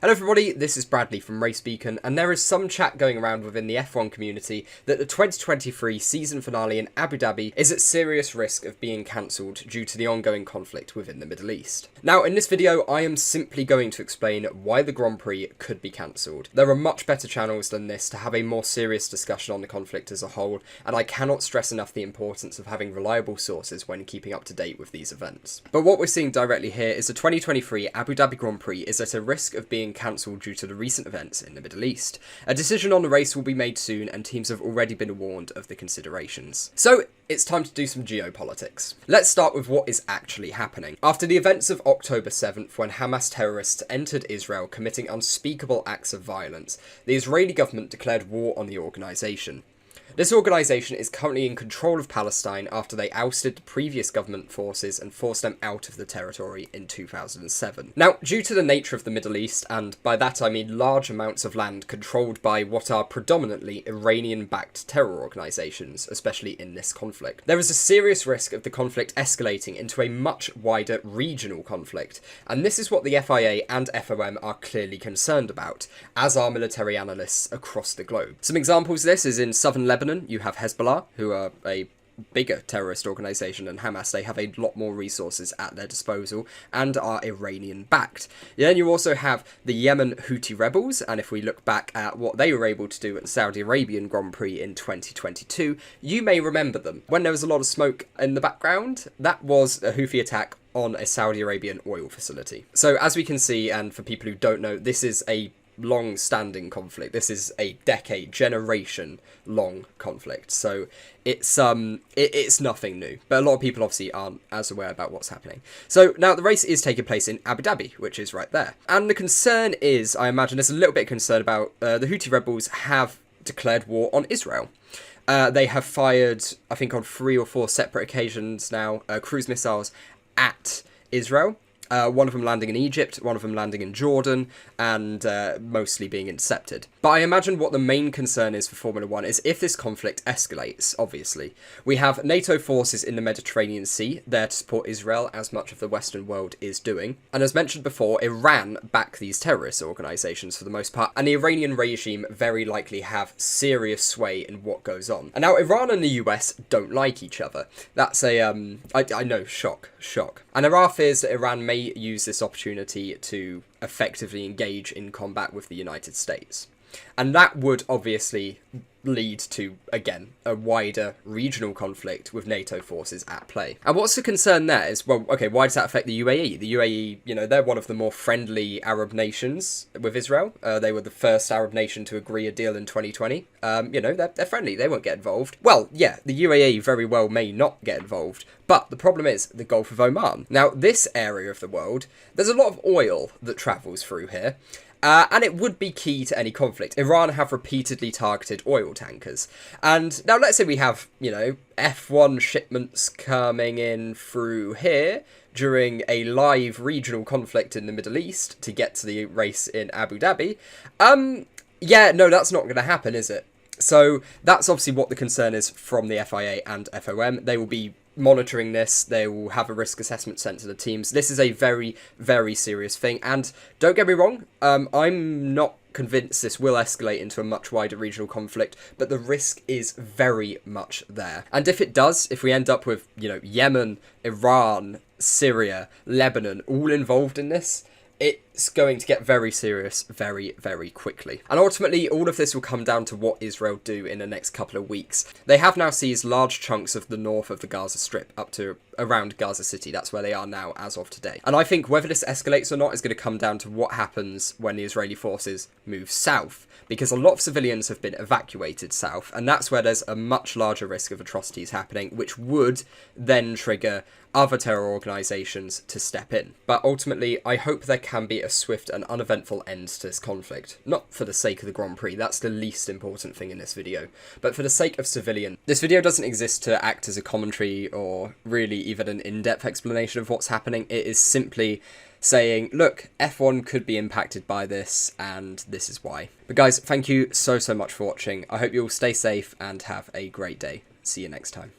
Hello everybody, this is Bradley from RaceBeacon, and there is some chat going around within the F1 community that the 2023 season finale in Abu Dhabi is at serious risk of being cancelled due to the ongoing conflict within the Middle East. Now, in this video, I am simply going to explain why the Grand Prix could be cancelled. There are much better channels than this to have a more serious discussion on the conflict as a whole, and I cannot stress enough the importance of having reliable sources when keeping up to date with these events. But what we're seeing directly here is the 2023 Abu Dhabi Grand Prix is at a risk of being cancelled due to the recent events in the Middle East. A decision on the race will be made soon, and teams have already been warned of the considerations. So it's time to do some geopolitics. Let's start with what is actually happening. After the events of October 7th, when Hamas terrorists entered Israel committing unspeakable acts of violence, the Israeli government declared war on the organisation. This organisation is currently in control of Palestine after they ousted the previous government forces and forced them out of the territory in 2007. Now, due to the nature of the Middle East, and by that I mean large amounts of land controlled by what are predominantly Iranian-backed terror organisations, especially in this conflict, there is a serious risk of the conflict escalating into a much wider regional conflict, and this is what the FIA and FOM are clearly concerned about, as are military analysts across the globe. Some examples of this is in southern Lebanon. You have Hezbollah, who are a bigger terrorist organisation than Hamas. They have a lot more resources at their disposal and are Iranian-backed. Then you also have the Yemen Houthi rebels, and if we look back at what they were able to do at the Saudi Arabian Grand Prix in 2022, you may remember them. When there was a lot of smoke in the background, that was a Houthi attack on a Saudi Arabian oil facility. So as we can see, and for people who don't know, this is a long-standing conflict. This is a decade, generation-long conflict. So it's nothing new. But a lot of people obviously aren't as aware about what's happening. So now the race is taking place in Abu Dhabi, which is right there. And the concern is, I imagine, there's a little bit of concern about the Houthi rebels have declared war on Israel. They have fired, I think on 3 or 4 separate occasions now, cruise missiles at Israel. One of them landing in Egypt, one of them landing in Jordan, and mostly being intercepted. But I imagine what the main concern is for Formula 1 is if this conflict escalates, obviously. We have NATO forces in the Mediterranean Sea there to support Israel, as much of the Western world is doing. And as mentioned before, Iran back these terrorist organisations for the most part, and the Iranian regime very likely have serious sway in what goes on. And now Iran and the US don't like each other. That's a, I know, shock. And there are fears that Iran may use this opportunity to effectively engage in combat with the United States. And that would obviously lead to, again, a wider regional conflict with NATO forces at play. And what's the concern there is, well, okay, why does that affect the UAE? The UAE, you know, they're one of the more friendly Arab nations with Israel. They were the first Arab nation to agree a deal in 2020. You know, they're friendly, they won't get involved. Well, yeah, the UAE very well may not get involved, but the problem is the Gulf of Oman. Now, this area of the world, there's a lot of oil that travels through here. And it would be key to any conflict. Iran have repeatedly targeted oil tankers. And now let's say we have, you know, F1 shipments coming in through here during a live regional conflict in the Middle East to get to the race in Abu Dhabi. Yeah, no, that's not going to happen, is it? So that's obviously what the concern is from the FIA and FOM. They will be monitoring this. They will have a risk assessment sent to the teams. This is a very, very serious thing. And don't get me wrong, I'm not convinced this will escalate into a much wider regional conflict, but the risk is very much there. And if it does, if we end up with, you know, Yemen, Iran, Syria, Lebanon, all involved in this, it's going to get very serious very, very quickly. And ultimately, all of this will come down to what Israel do in the next couple of weeks. They have now seized large chunks of the north of the Gaza Strip, up to around Gaza City. That's where they are now as of today. And I think whether this escalates or not is going to come down to what happens when the Israeli forces move south, because a lot of civilians have been evacuated south, and that's where there's a much larger risk of atrocities happening, which would then trigger other terror organisations to step in. But ultimately, I hope there can be a swift and uneventful end to this conflict. Not for the sake of the Grand Prix, that's the least important thing in this video, but for the sake of civilians. This video doesn't exist to act as a commentary or really even an in-depth explanation of what's happening. It is simply saying, look, F1 could be impacted by this, and this is why. But guys, thank you so much for watching. I hope you all stay safe and have a great day. See you next time.